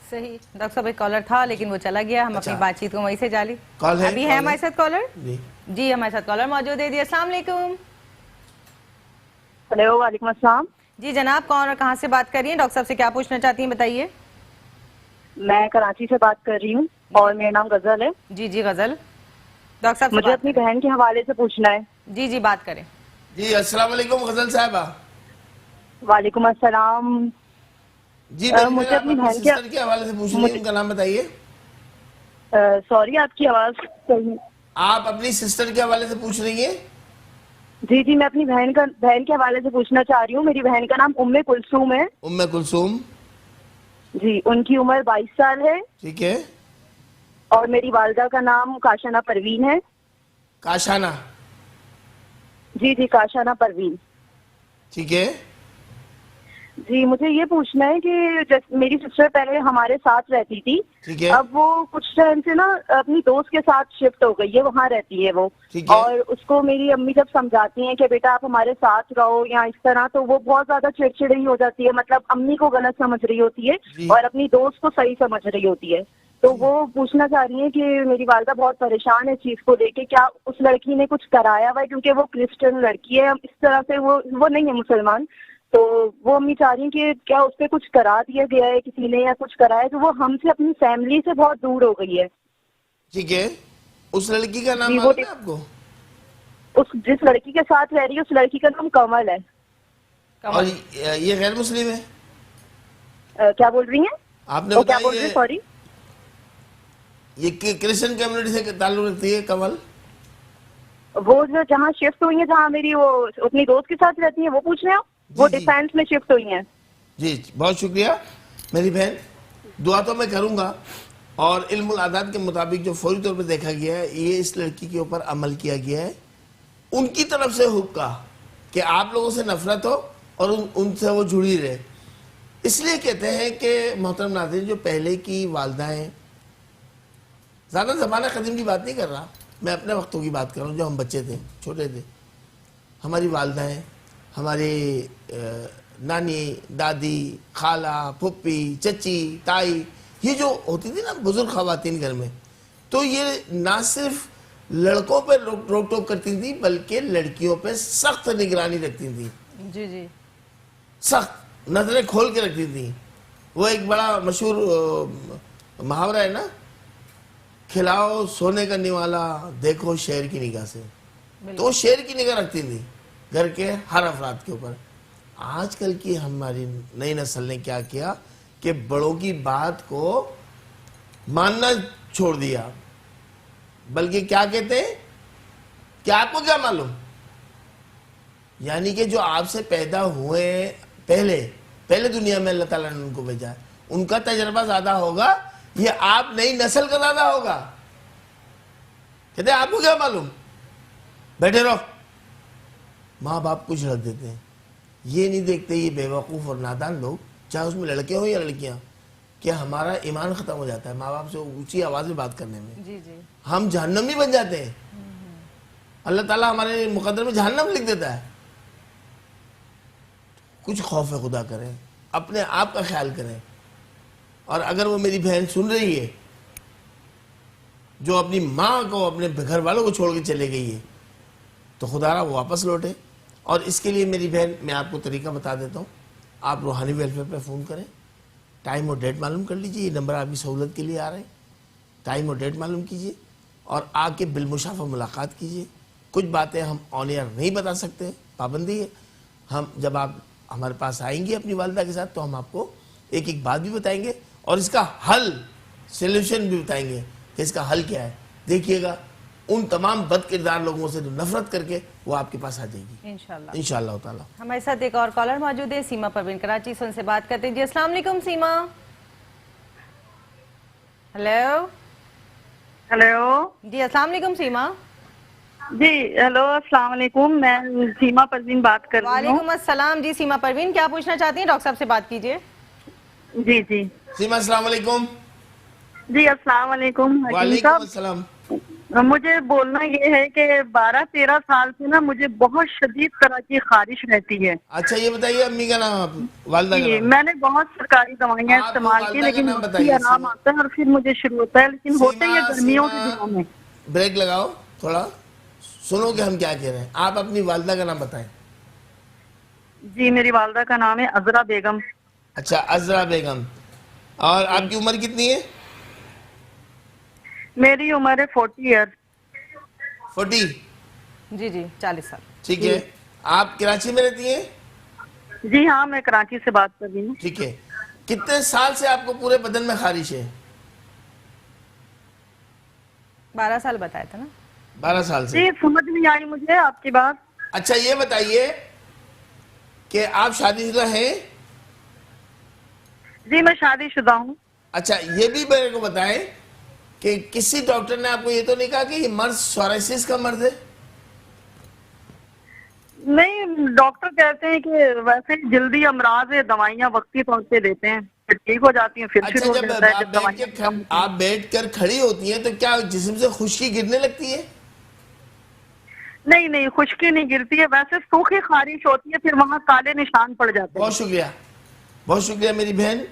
صحیح. ڈاکٹر صاحب ایک کالر تھا لیکن وہ چلا گیا, ہم اپنی بات چیت کو وہیں سے جاری. کال ہے, ابھی ہے ہمارے ساتھ کالر. جی ہمارے ساتھ کالر موجود ہے. جی السلام علیکم. ہیلو وعلیکم السلام. جی جناب, کون اور کہاں سے بات کر رہی ہیں؟ ڈاکٹر صاحب سے کیا پوچھنا چاہتی ہیں بتائیے. میں کراچی سے بات کر رہی ہوں اور میرا نام غزل ہے. جی جی غزل, ڈاکٹر صاحب سے مجھے بات اپنی کریں. بہن کے حوالے سے پوچھنا ہے. جی جی بات کریں. جی السلام علیکم غزل صاحبہ. وعلیکم السلام. جی مجھے اپنی بہن سسٹر کے حوالے سے پوچھ رہی ہیں, ان کا نام بتائیے. سوری آپ کی آواز صحیح. آپ اپنی سسٹر کے حوالے سے پوچھ رہی ہیں؟ جی جی میں اپنی بہن کے حوالے سے پوچھنا چاہ رہی ہوں. میری بہن کا نام ام کلثوم ہے. ام کلثوم. جی ان کی عمر 22 سال ہے. ٹھیک ہے. اور میری والدہ کا نام کاشانہ پروین ہے. کاشانہ. جی جی کاشانہ پروین. ٹھیک ہے. جی مجھے یہ پوچھنا ہے کہ میری سسٹر پہلے ہمارے ساتھ رہتی تھی, ٹھیک ہے. اب وہ کچھ ٹائم سے نا اپنی دوست کے ساتھ شفٹ ہو گئی ہے, وہاں رہتی ہے وہ. ٹھیک ہے. اور اس کو میری امی جب سمجھاتی ہیں کہ بیٹا آپ ہمارے ساتھ رہو یا اس طرح, تو وہ بہت زیادہ چڑچڑی ہو جاتی ہے, مطلب امی کو غلط سمجھ رہی ہوتی ہے جی. اور اپنی دوست کو صحیح سمجھ رہی ہوتی ہے. تو وہ پوچھنا چاہ رہی ہیں کہ میری والدہ بہت پریشان ہے اس چیز کو لے کے, کیا اس لڑکی نے کچھ کرایا ہوا ہے, کیونکہ وہ کرسچن لڑکی ہے, اس طرح سے وہ نہیں ہے مسلمان. تو وہ امی چاہ رہی ہیں کہ کیا اس پہ کچھ کرا دیا گیا ہے کسی نے یا کچھ کرایا ہے, تو وہ ہم سے اپنی فیملی سے بہت دور ہو گئی ہے. ٹھیک ہے. اس لڑکی کا نام جی, معلوم ہے آپ کو؟ جس لڑکی کے ساتھ رہ رہی ہے اس لڑکی کا نام کمل ہے. اور یہ غیر مسلم ہے؟ کیا بول رہی ہیں آپ نے کیا بول رہی ہیں؟ سوری, یہ کرسچن کمیونٹی سے تعلق رکھتی ہے کمل؟ وہ جو جہاں شفٹ ہوئی ہیں, جہاں میری وہ اپنی دوست کے ساتھ رہتی ہیں, وہ پوچھ رہے ہیں. وہ ڈیفینس میں شفٹ ہوئی ہیں. جی بہت شکریہ میری بہن, دعا تو میں کروں گا. اور علم العادات کے مطابق جو فوری طور پر دیکھا گیا ہے, یہ اس لڑکی کے اوپر عمل کیا گیا ہے ان کی طرف سے حکم کہ آپ لوگوں سے نفرت ہو اور ان سے وہ جڑی رہے. اس لیے کہتے ہیں کہ محترم ناظرین جو پہلے کی والدہ ہیں, زیادہ زمانہ قدیم کی بات نہیں کر رہا, میں اپنے وقتوں کی بات کر رہا ہوں جو ہم بچے تھے, چھوٹے تھے. ہماری والدہ ہیں, ہماری نانی, دادی, خالہ, پھپھی, چچی, تائی, یہ جو ہوتی تھی نا بزرگ خواتین گھر میں, تو یہ نہ صرف لڑکوں پہ روک ٹوک کرتی تھی بلکہ لڑکیوں پہ سخت نگرانی رکھتی تھی. جی جی, سخت نظریں کھول کے رکھتی تھی. وہ ایک بڑا مشہور محاورہ ہے نا, کھلاؤ سونے کا نوالا دیکھو شیر کی نگاہ سے. تو وہ شیر کی نگاہ رکھتی تھی گھر کے ہر افراد کے اوپر. آج کل کی ہماری نئی نسل نے کیا کیا کہ بڑوں کی بات کو ماننا چھوڑ دیا, بلکہ کیا کہتے ہیں کہ آپ کو کیا معلوم, یعنی کہ جو آپ سے پیدا ہوئے پہلے دنیا میں اللہ تعالیٰ نے ان کو بھیجا, ان کا تجربہ زیادہ ہوگا, یہ آپ نئی نسل کا زیادہ ہوگا. کہتے ہیں آپ کو کیا معلوم, بیٹھے رہو. ماں باپ کچھ رکھ دیتے ہیں, یہ نہیں دیکھتے یہ بے وقوف اور نادان لوگ, چاہے اس میں لڑکے ہوں یا لڑکیاں, کہ ہمارا ایمان ختم ہو جاتا ہے ماں باپ سے اونچی آواز میں بات کرنے میں. جی جی, ہم جہنمی بن جاتے ہیں, اللہ تعالیٰ ہمارے مقدر میں جہنم لکھ دیتا ہے. کچھ خوف خدا کریں, اپنے آپ کا خیال کریں. اور اگر وہ میری بہن سن رہی ہے جو اپنی ماں کو اپنے گھر والوں کو چھوڑ کے چلے گئی ہے, تو خدا را وہ واپس لوٹے. اور اس کے لیے میری بہن میں آپ کو طریقہ بتا دیتا ہوں, آپ روحانی ویلفیئر پہ فون کریں, ٹائم اور ڈیٹ معلوم کر لیجئے, یہ نمبر آپ کی سہولت کے لیے آ رہے ہیں. ٹائم اور ڈیٹ معلوم کیجئے اور آ کے بالمشافہ ملاقات کیجئے. کچھ باتیں ہم آن ایئر نہیں بتا سکتے, پابندی ہے. ہم جب آپ ہمارے پاس آئیں گے اپنی والدہ کے ساتھ تو ہم آپ کو ایک ایک بات بھی بتائیں گے اور اس کا حل, سولوشن بھی بتائیں گے کہ اس کا حل کیا ہے. دیکھیے گا ان تمام بد کردار لوگوں سے جو نفرت کر کے وہ آپ کے پاس آ جائے گی انشاءاللہ. انشاءاللہ تعالیٰ. ہمارے ساتھ ایک اور کالر موجود ہے, سیما پروین کراچی سے, ان سے بات کرتے ہیں. جی السلام علیکم سیما. ہیلو. ہیلو. جی السلام علیکم سیما. جی ہیلو, السلام علیکم, میں سیما پروین بات کر رہی ہوں. وعلیکم السلام. جی سیما پروین, کیا پوچھنا چاہتی ہیں؟ ڈاکٹر صاحب سے بات کیجئے. جی جی سیما السلام علیکم. جی السلام علیکم. وعلیکم السلام. مجھے بولنا یہ ہے کہ 12-13 سال سے نا مجھے بہت شدید طرح کی خارش رہتی ہے. اچھا یہ بتائیے امی کا نام, آپ والدہ کا نام؟ میں نے بہت سرکاری دوائیاں استعمال کی لیکن آرام آتا ہے اور پھر مجھے شروع ہوتا ہے, لیکن ہوتے ہی گرمیوں کے دنوں میں. بریک لگاؤ تھوڑا, سنو کہ ہم کیا کہہ رہے ہیں. آپ اپنی والدہ کا نام بتائیں. جی میری والدہ کا نام ہے عذرا بیگم. اچھا عذرا بیگم. اور آپ کی عمر کتنی ہے؟ میری عمر ہے 40 ایئر. 40. جی جی 40 سال. ٹھیک ہے. آپ کراچی میں رہتی ہیں؟ جی ہاں, میں کراچی سے بات کر رہی ہوں. ٹھیک ہے. کتنے سال سے آپ کو پورے بدن میں خارش ہے؟ 12 سال بتایا تھا نا. 12 سال سے. جی سمجھ نہیں آئی مجھے آپ کی بات. اچھا یہ بتائیے کہ آپ شادی شدہ ہیں؟ جی میں شادی شدہ ہوں. اچھا یہ بھی میرے کو بتائیں کہ کسی ڈاکٹر نے آپ کو یہ تو نہیں کہا کہ یہ مرض سوریسس کا مرض ہے؟ نہیں, ڈاکٹر کہتے ہیں کہ ویسے جلدی امراض ہے, دوائیاں وقتی طور پہ دیتے ہیں, پھر ٹھیک ہو جاتی ہیں, پھر اچھا ہو جب جاتا ہے جب دوائیاں. آپ بیٹھ کر کھڑی ہوتی ہیں تو کیا جسم سے خشکی گرنے لگتی ہے؟ نہیں نہیں, خشکی نہیں گرتی ہے, ویسے سوکھی خارش ہوتی ہے, پھر وہاں کالے نشان پڑ جاتے ہیں. بہت شکریہ, بہت شکریہ میری بہن.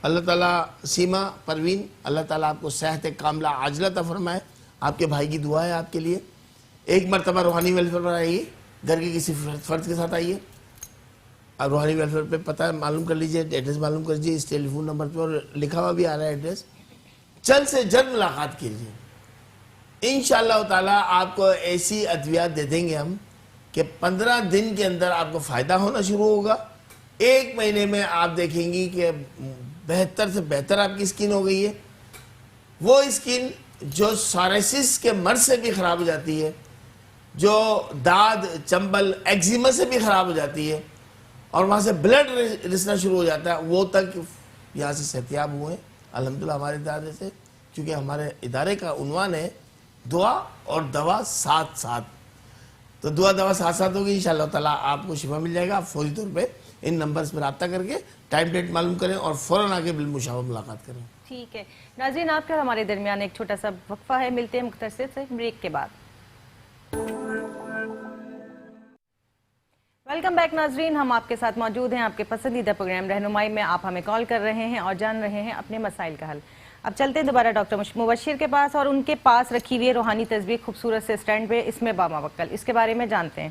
اللہ تعالیٰ سیما پروین, اللہ تعالیٰ آپ کو صحت کاملہ عاجلہ عطا فرمائے. آپ کے بھائی کی دعا ہے آپ کے لیے. ایک مرتبہ روحانی ویلفیئر پر آئیے, گھر کے کسی فرد کے ساتھ آئیے, آپ روحانی ویلفیئر پہ پتہ معلوم کر لیجئے, ایڈریس معلوم کر لیجئے, اس ٹیلی فون نمبر پہ, اور لکھا ہوا بھی آ رہا ہے ایڈریس. جلد سے جلد ملاقات کیجیے. انشاءاللہ تعالیٰ آپ کو ایسی ادویات دے دیں گے ہم کہ 15 دن کے اندر آپ کو فائدہ ہونا شروع ہوگا. 1 مہینے میں آپ دیکھیں گی کہ بہتر سے بہتر آپ کی اسکن ہو گئی ہے. وہ اسکن جو سوریسس کے مرض سے بھی خراب ہو جاتی ہے, جو داد, چنبل, ایگزیما سے بھی خراب ہو جاتی ہے, اور وہاں سے بلڈ رسنا شروع ہو جاتا ہے, وہ تک یہاں سے صحتیاب ہوئے ہیں الحمدللہ ہمارے ادارے سے. کیونکہ ہمارے ادارے کا عنوان ہے دعا اور دوا ساتھ ساتھ. تو دعا دوا ساتھ ساتھ ہوگی انشاءاللہ تعالیٰ آپ کو شفا مل جائے گا. آپ فوری طور پہ ان نمبرز پر رابطہ کر کے ٹائم ڈیٹ معلوم کریں اور فوراً آگے بالمشاورہ ملاقات کریں. ٹھیک ہے ناظرین، آپ کا ہمارے درمیان ایک چھوٹا سا وقفہ ہے، ملتے ہیں مختصر سے بریک کے بعد. ویلکم بیک ناظرین، ہم آپ کے ساتھ موجود ہیں آپ کے پسندیدہ پروگرام رہنمائی میں. آپ ہمیں کال کر رہے ہیں اور جان رہے ہیں اپنے مسائل کا حل. اب چلتے ہیں دوبارہ ڈاکٹر مبشر کے پاس اور ان کے پاس رکھی ہوئی روحانی تصویر خوبصورت سے اسٹینڈ پہ، اس میں باموکل، اس کے بارے میں جانتے ہیں.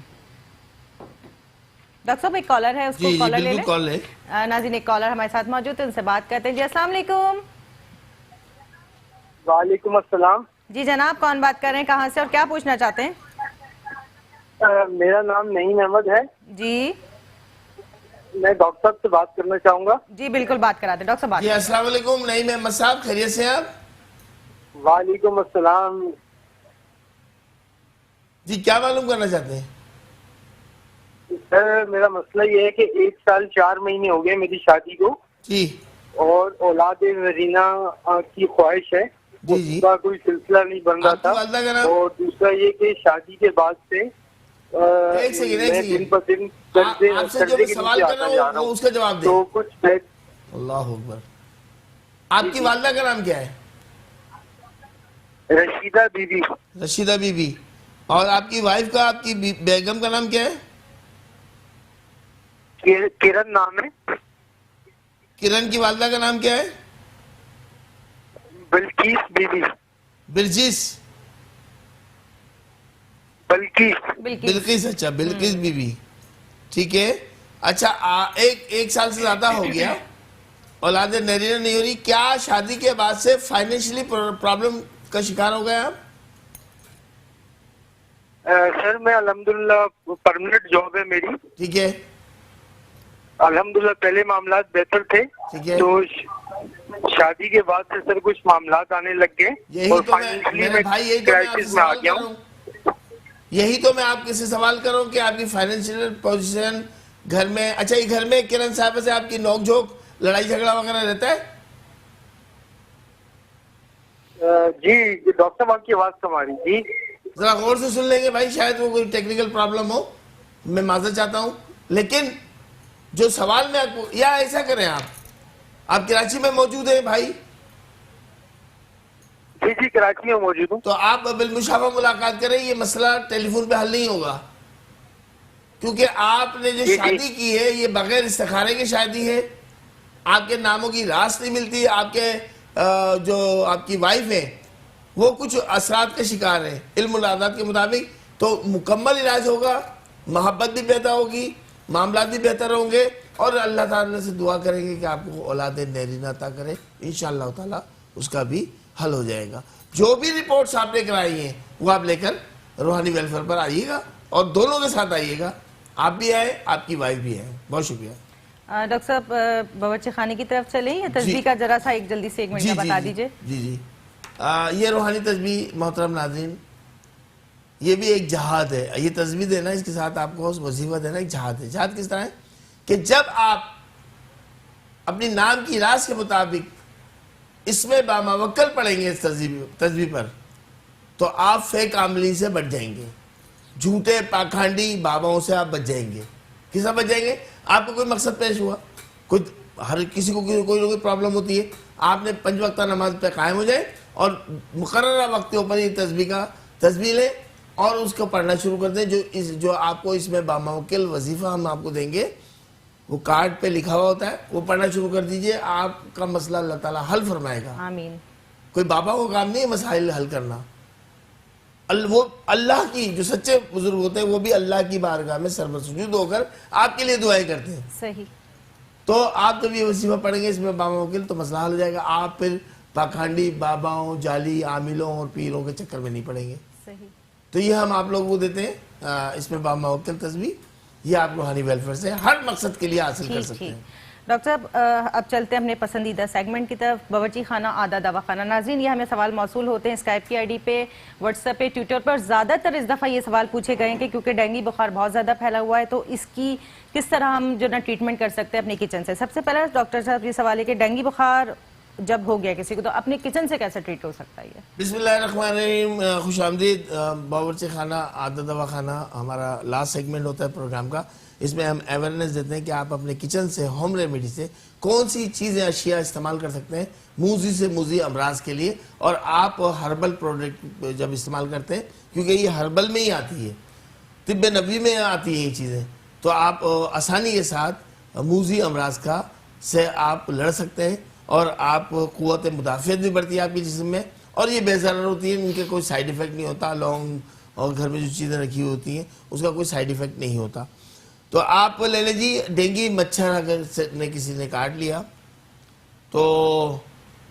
ڈاکٹر صاحب ایک کالر ہے، اس کو کالر لے لیں. ناظرین ایک کالر ہمارے ساتھ موجود ہے، ان سے بات کرتے ہیں. جی السلام علیکم. وعلیکم السلام. جی جناب، کون بات کر رہے ہیں، کہاں سے اور کیا پوچھنا چاہتے ہیں؟ میرا نام نعیم احمد ہے. جی میں ڈاکٹر صاحب سے بات کرنا چاہوں گا. جی بالکل بات کراتے ہیں ڈاکٹر صاحب. جی السلام علیکم نعیم احمد صاحب، خیریت سے آپ؟ وعلیکم السلام. جی کیا معلوم کرنا چاہتے ہیں؟ سر میرا مسئلہ یہ ہے کہ 1 سال 4 مہینے ہو گئے میری شادی کو. جی. اور اولاد نرینہ کی خواہش ہے، اس کا کوئی سلسلہ نہیں بن رہا تھا. اور دوسرا یہ کہ شادی کے بعد سے ایک سیکنڈ دن پر دن آپ سے جو میں سوال کر رہا ہوں اس کا جواب دیں. تو کچھ اللہ اکبر. آپ کی والدہ کا نام کیا ہے؟ رشیدہ بی بی. رشیدہ بی بی. اور آپ کی وائف کا، آپ کی بیگم کا نام کیا ہے؟ کرن نام ہے. کرن کی والدہ کا نام کیا ہے؟ بلقیس بی بی. برجس. بلقیس. اچھا بلقیس بی بی. ٹھیک ہے. اچھا ایک سال سے زیادہ ہو گیا، اولاد نرینہ نہیں ہو رہی. کیا شادی کے بعد سے فائنینشلی پرابلم کا شکار ہو گئے آپ؟ سر میں الحمدللہ پرمنٹ جاب ہے میری. ٹھیک ہے. الحمدللہ پہلے معاملات بہتر تھے، ٹھیک ہے. تو شادی کے بعد سے سر کچھ معاملات آنے لگ گئے. یہی تو میں بھائی کرائسس میں آ گیا ہوں. یہی تو میں آپ سے سوال کروں کہ آپ کی فائنینشیل پوزیشن گھر میں. اچھا یہ گھر میں کرن صاحب سے آپ کی نوک جھوک، لڑائی جھگڑا وغیرہ رہتا ہے؟ جی ڈاکٹر صاحب آپ کی آواز کم آ رہی. جی ذرا غور سے سن لیں گے بھائی، شاید وہ کوئی ٹیکنیکل پرابلم ہو، میں معذرت چاہتا ہوں. لیکن جو سوال میں آپ کو، یا ایسا کریں آپ کراچی میں موجود ہیں بھائی؟ جی کراچی میں موجود ہوں. تو آپ بالمشافہ ملاقات کریں. یہ مسئلہ ٹیلی فون پہ حل نہیں ہوگا، کیونکہ آپ نے جو شادی کی ہے یہ بغیر استخارے کی شادی ہے. آپ کے ناموں کی راست نہیں ملتی. آپ کے جو آپ کی وائف ہے وہ کچھ اثرات کے شکار ہیں علم العادات کے مطابق. تو مکمل علاج ہوگا، محبت بھی پیدا ہوگی، معاملات بھی بہتر ہوں گے، اور اللہ تعالیٰ سے دعا کریں گے کہ آپ کو اولاد نرینہ عطا کرے. انشاءاللہ تعالیٰ اس کا بھی حل ہو جائے گا. جو بھی رپورٹس آپ نے کرائی ہیں وہ آپ لے کر روحانی ویلفیئر پر آئیے گا، اور دونوں کے ساتھ آئیے گا. آپ بھی آئے، آپ کی وائف بھی آئے. بہت شکریہ. ڈاکٹر صاحب باورچی خانے کی طرف چلیں یا تصویر کا ذرا سا ایک جلدی سے 1 منٹ کا بتا دیجئے. جی یہ روحانی تصویر محترم ناظرین، یہ بھی ایک جہاد ہے. یہ تصویر دینا، اس کے ساتھ آپ کو وظیفہ دینا ایک جہاد ہے. جہاد کس طرح ہے کہ جب آپ اپنی نام کی راز کے مطابق اس میں باموکل پڑھیں گے اس تصویر پر، تو آپ فیک عاملین سے بچ جائیں گے، جھوٹے پاکھانڈی باباؤں سے آپ بچ جائیں گے. کس سے بچ جائیں گے؟ آپ کو کوئی مقصد پیش ہوا، ہر کسی کو کوئی نہ کوئی پرابلم ہوتی ہے. آپ نے 5 وقتہ نماز پہ قائم ہو جائے اور مقررہ وقت کے اوپر یہ تصویر لیں اور اس کو پڑھنا شروع کر دیں. جو آپ کو اس میں باموکل وظیفہ ہم آپ کو دیں گے، وہ کارڈ پہ لکھا ہوا ہوتا ہے، وہ پڑھنا شروع کر دیجئے. آپ کا مسئلہ اللہ تعالیٰ حل فرمائے گا. آمین. کوئی بابا کو کام نہیں ہے مسائل حل کرنا. وہ اللہ کی جو سچے بزرگ ہوتے ہیں وہ بھی اللہ کی بارگاہ میں سربسجود ہو کر آپ کے لیے دعائیں کرتے ہیں. صحیح. تو آپ جب یہ وظیفہ پڑھیں گے اس میں باموکل، تو مسئلہ حل ہو جائے گا. آپ پھر پاکھانڈی باباؤں، جعلی عاملوں اور پیروں کے چکر میں نہیں پڑیں گے. صحیح. تو یہ ہم آپ لوگوں کو دیتے ہیں اس میں باموکل تصویر. یہ آپ روحانی ویلفیئر سے ہر مقصد کے لیے حاصل کر سکتے ہیں. ڈاکٹر صاحب اب چلتے ہیں اپنے پسندیدہ سیگمنٹ کی طرف، باورچی خانہ آدھا دواخانہ. ناظرین یہ ہمیں سوال موصول ہوتے ہیں اسکائپ کی آئی ڈی پہ، واٹس ایپ پہ، ٹویٹر پر. زیادہ تر اس دفعہ یہ سوال پوچھے گئے ہیں کہ کیونکہ ڈینگی بخار بہت زیادہ پھیلا ہوا ہے تو اس کی کس طرح ہم جو نا ٹریٹمنٹ کر سکتے ہیں اپنے کچن سے. سب سے پہلے ڈاکٹر صاحب یہ سوال ہے کہ ڈینگی بخار جب ہو گیا کسی کو تو اپنے کچن سے کیسے ٹریٹ ہو سکتا ہے یہ؟ بسم اللہ الرحمن الرحیم. خوش آمدید. باورچی خانہ عادت دوا خانہ ہمارا لاسٹ سیگمنٹ ہوتا ہے پروگرام کا. اس میں ہم اویئرنیس دیتے ہیں کہ آپ اپنے کچن سے ہوم ریمیڈی سے کون سی چیزیں اشیاء استعمال کر سکتے ہیں موذی سے موذی امراض کے لیے. اور آپ ہربل پروڈکٹ جب استعمال کرتے ہیں, کیونکہ یہ ہربل میں ہی آتی ہے, طب نبوی میں آتی ہیں یہ چیزیں, تو آپ آسانی کے ساتھ موذی امراض کا سے آپ لڑ سکتے ہیں, اور آپ قوت مدافعت بھی بڑھتی ہے آپ کے جسم میں, اور یہ بے ضرر ہوتی ہے, ان کے کوئی سائیڈ ایفیکٹ نہیں ہوتا. لونگ اور گھر میں جو چیزیں رکھی ہوئی ہوتی ہیں اس کا کوئی سائیڈ ایفیکٹ نہیں ہوتا. تو آپ لے لیں جی, ڈینگی مچھر اگر کسی نے کاٹ لیا تو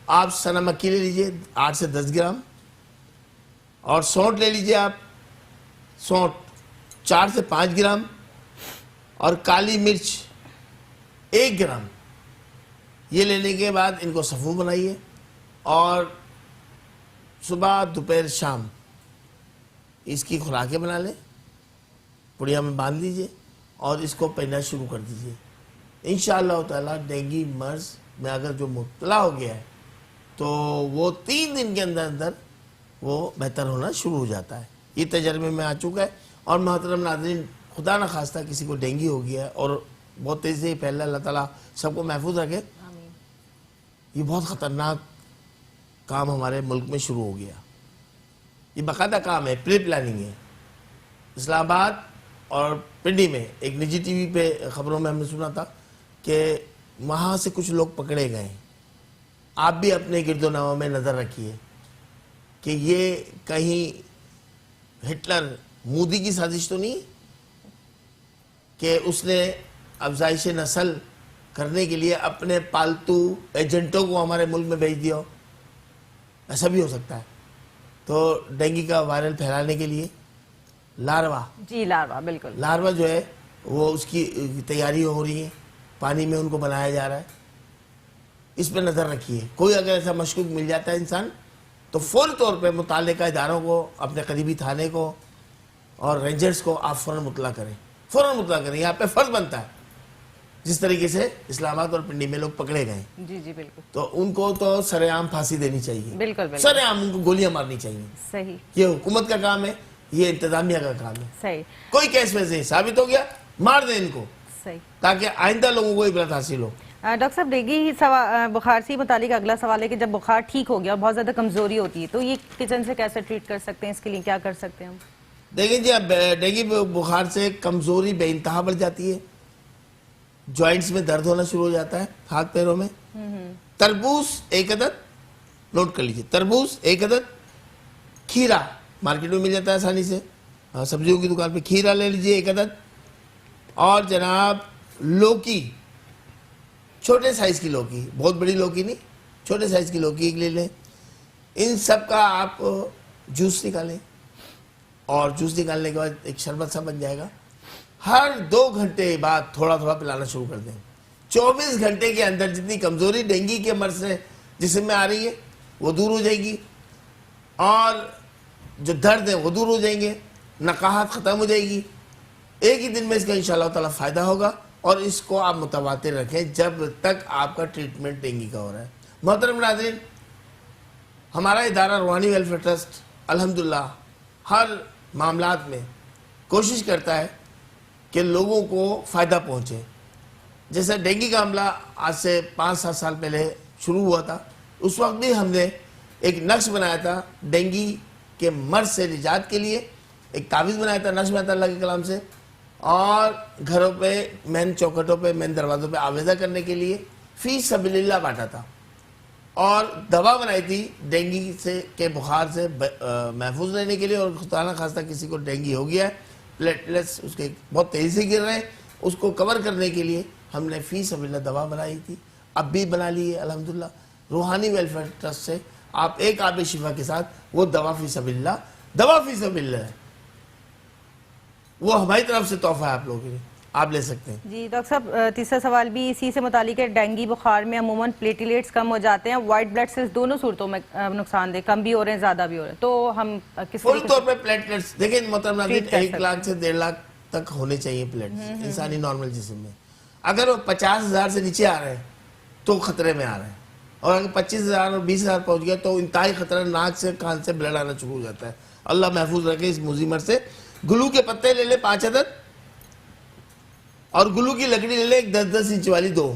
آپ سنا مکی لے لیجئے 8 سے 10 گرام, اور سونٹ لے لیجئے آپ, سونٹ 4 سے 5 گرام, اور کالی مرچ 1 گرام. یہ لینے کے بعد ان کو صفو بنائیے, اور صبح دوپہر شام اس کی خوراکیں بنا لیں, پڑیا میں باندھ لیجئے, اور اس کو پہننا شروع کر دیجئے. انشاءاللہ تعالیٰ ڈینگی مرض میں اگر جو مبتلا ہو گیا ہے تو وہ 3 دن کے اندر اندر وہ بہتر ہونا شروع ہو جاتا ہے. یہ تجربے میں آ چکا ہے. اور محترم ناظرین, خدا نخواستہ کسی کو ڈینگی ہو گیا ہے اور بہت تیزی سے پھیل رہا ہے, اللہ تعالیٰ سب کو محفوظ رکھے. یہ بہت خطرناک کام ہمارے ملک میں شروع ہو گیا. یہ باقاعدہ کام ہے, پری پلاننگ ہے. اسلام آباد اور پنڈی میں ایک نجی ٹی وی پہ خبروں میں ہم نے سنا تھا کہ وہاں سے کچھ لوگ پکڑے گئے. آپ بھی اپنے گرد و نواح میں نظر رکھیے کہ یہ کہیں ہٹلر مودی کی سازش تو نہیں کہ اس نے افزائش نسل کرنے کے لیے اپنے پالتو ایجنٹوں کو ہمارے ملک میں بھیج دیا ہو. ایسا بھی ہو سکتا ہے. تو ڈینگی کا وائرل پھیلانے کے لیے لاروا, جی لاروا, بالکل لاروا جو ہے وہ اس کی تیاری ہو رہی ہے, پانی میں ان کو بنایا جا رہا ہے. اس پہ نظر رکھیے. کوئی اگر ایسا مشکوک مل جاتا ہے انسان تو فوری طور پہ متعلقہ اداروں کو, اپنے قریبی تھانے کو اور رینجرز کو آپ فوراً مطلع کریں, فوراً مطلع کریں. یہاں پہ فرض بنتا ہے. جس طریقے سے اسلام آباد اور پنڈی میں لوگ پکڑے گئے, جی جی بالکل, تو ان کو تو سر عام پھانسی دینی چاہیے. بالکل بالکل سر عام ان کو گولیاں مارنی چاہیے. صحیح, یہ حکومت کا کام ہے, یہ انتظامیہ کا کام ہے. صحیح, کوئی کیس میں سے ثابت ہو گیا مار دیں ان کو, صحیح, تاکہ آئندہ لوگوں کو عبرت حاصل ہو. ڈاکٹر صاحب ڈینگی بخار سے متعلق اگلا سوال ہے کہ جب بخار ٹھیک ہو گیا اور بہت زیادہ کمزوری ہوتی ہے تو یہ کچن سے کیسے ٹریٹ کر سکتے ہیں, اس کے لیے کیا کر سکتے ہیں ہم؟ دیکھیں جی, اب ڈینگی بخار سے کمزوری بے انتہا بڑھ جاتی ہے, جوائنٹس میں درد ہونا شروع ہو جاتا ہے, ہاتھ پیروں میں. تربوز 1 عدد, نوٹ کر لیجیے, تربوز 1 عدد, کھیرا مارکیٹ میں مل جاتا ہے آسانی سے, سبزیوں کی دکان پہ کھیرا لے لیجیے 1 عدد, اور جناب لوکی, چھوٹے سائز کی لوکی, بہت بڑی لوکی نہیں, چھوٹے سائز کی لوکی 1 لے لیں. ان سب کا آپ جوس نکالیں, اور جوس نکالنے کے بعد ایک شربت سا بن جائے گا. ہر 2 گھنٹے بعد تھوڑا تھوڑا پلانا شروع کر دیں. 24 گھنٹے کے اندر جتنی کمزوری ڈینگی کے مرض سے جسم میں آ رہی ہے وہ دور ہو جائے گی, اور جو درد ہیں وہ دور ہو جائیں گے, نقاہت ختم ہو جائے گی. ایک ہی دن میں اس کا انشاءاللہ تعالیٰ فائدہ ہوگا. اور اس کو آپ متواتر رکھیں جب تک آپ کا ٹریٹمنٹ ڈینگی کا ہو رہا ہے. محترم ناظرین, ہمارا ادارہ روحانی ویلفیئر ٹرسٹ الحمدللہ ہر معاملات میں کوشش کرتا ہے کہ لوگوں کو فائدہ پہنچے. جیسے ڈینگی کا معاملہ آج سے 5-7 سال پہلے شروع ہوا تھا, اس وقت بھی ہم نے ایک نقش بنایا تھا ڈینگی کے مرض سے نجات کے لیے. ایک تعویذ بنایا تھا, نقش بنایا تھا اللہ کے کلام سے, اور گھروں پہ, مین چوکھٹوں پہ, مین دروازوں پہ آویزہ کرنے کے لیے فی سبیل اللہ بانٹا تھا. اور دوا بنائی تھی ڈینگی سے کے بخار سے محفوظ رہنے کے لیے. اور خدا نہ خواستہ کسی کو ڈینگی ہو گیا ہے, پلیٹلیٹس اس کے بہت تیزی سے گر رہے ہیں, اس کو کور کرنے کے لیے ہم نے فی سبیل اللہ دوا بنائی تھی. اب بھی بنا لی ہے الحمدللہ روحانی ویلفیئر ٹرسٹ سے. آپ ایک آب شفا کے ساتھ وہ دوا فی سبیل اللہ, دوا فی سبیل اللہ ہے, وہ ہماری طرف سے تحفہ ہے آپ لوگوں کے لیے, آپ لے سکتے ہیں. جی ڈاکٹر صاحب, تیسرا سوال بھی اسی سے متعلق ہے. ڈینگی بخار میں عموماً پلیٹلیٹس کم ہو جاتے ہیں, وائٹ بلڈ سیلز دونوں صورتوں میں نقصان دہ, کم بھی ہو رہے ہیں زیادہ بھی ہو رہے ہیں, تو ہم کس فوری طور پہ پلیٹلیٹس دیکھیں محترم ناظرین, 1 لاکھ سے 1.5 لاکھ تک ہونے چاہیے پلیٹس انسانی نارمل جسم میں. اگر وہ 50,000 سے نیچے آ رہے ہیں تو خطرے میں آ رہے ہیں. اور اگر 25,000 اور 20,000 پہنچ گیا تو انتہائی خطرہ، ناک سے کان سے بلڈ آنا شروع ہو جاتا ہے. اللہ محفوظ رکھے اس مزمر سے. گلو کے پتے لے لیں 5 عدد اور گلو کی لکڑی لے لیں 10-10 انچ والی 2.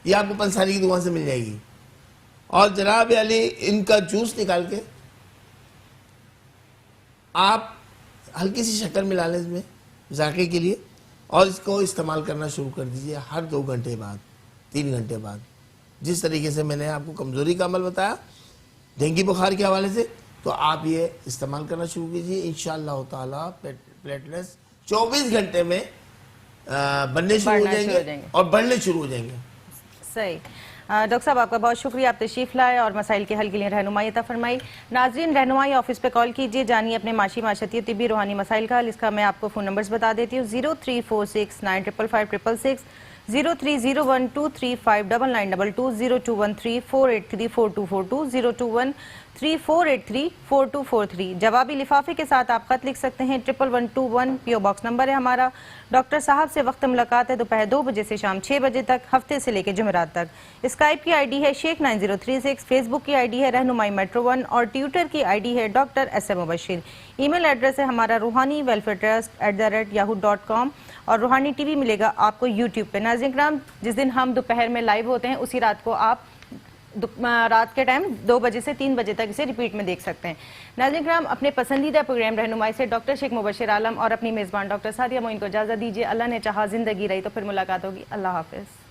یہ آپ کو پنساری کی دکان سے مل جائے گی. اور جناب علی ان کا جوس نکال کے آپ ہلکی سی شکر ملا لیں اس میں ذائقے کے لیے اور اس کو استعمال کرنا شروع کر دیجئے ہر 2 گھنٹے بعد 3 گھنٹے بعد. جس طریقے سے میں نے آپ کو کمزوری کا عمل بتایا ڈینگی بخار کے حوالے سے، تو آپ یہ استعمال کرنا شروع کیجئے. انشاءاللہ تعالی پلیٹلیٹس 24 گھنٹے میں بننے شروع ہو جائیں گے اور بڑھنے شروع ہو جائیں گے. صحیح. ڈاکٹر صاحب آپ کا بہت شکریہ، آپ تشریف لائے اور مسائل کے حل کے لیے رہنمائی عطا فرمائی. ناظرین رہنمائی آفس پہ کال کیجئے، جانیے اپنے معاشی، معاشرتی، طبی، روحانی مسائل کا حل. اس کا میں آپ کو فون نمبرز بتا دیتی ہوں. 0346955566 030123599922 0213483422 0213483443. جوابی لفافے کے ساتھ آپ خط لکھ سکتے ہیں. 11121 پیو باکس نمبر ہے ہمارا. ڈاکٹر صاحب سے وقت ملاقات ہے دوپہر 2 بجے سے شام 6 بجے تک، ہفتے سے لے کے جمعرات تک. اسکائپ کی آئی ڈی ہے شیخ 9036، فیس بک کی آئی ڈی ہے رہنمائی میٹرو 1 اور ٹویٹر کی آئی ڈی ہے ڈاکٹر SM مبشر. ای میل ایڈریس ہے ہمارا روحانی ویلفیئر ٹرسٹ@yahoo.com اور روحانی ٹی وی ملے گا آپ کو یوٹیوب پہ. ناظرین کرام جس دن ہم دوپہر میں لائیو ہوتے ہیں اسی رات کو آپ رات کے ٹائم 2 بجے سے 3 بجے تک اسے ریپیٹ میں دیکھ سکتے ہیں. ناظرین کرام اپنے پسندیدہ پروگرام رہنمائی سے ڈاکٹر شیخ مبشر عالم اور اپنی میزبان ڈاکٹر سعدیہ معین کو اجازت دیجیے. اللہ نے چاہا زندگی رہی تو پھر ملاقات ہوگی. اللہ حافظ.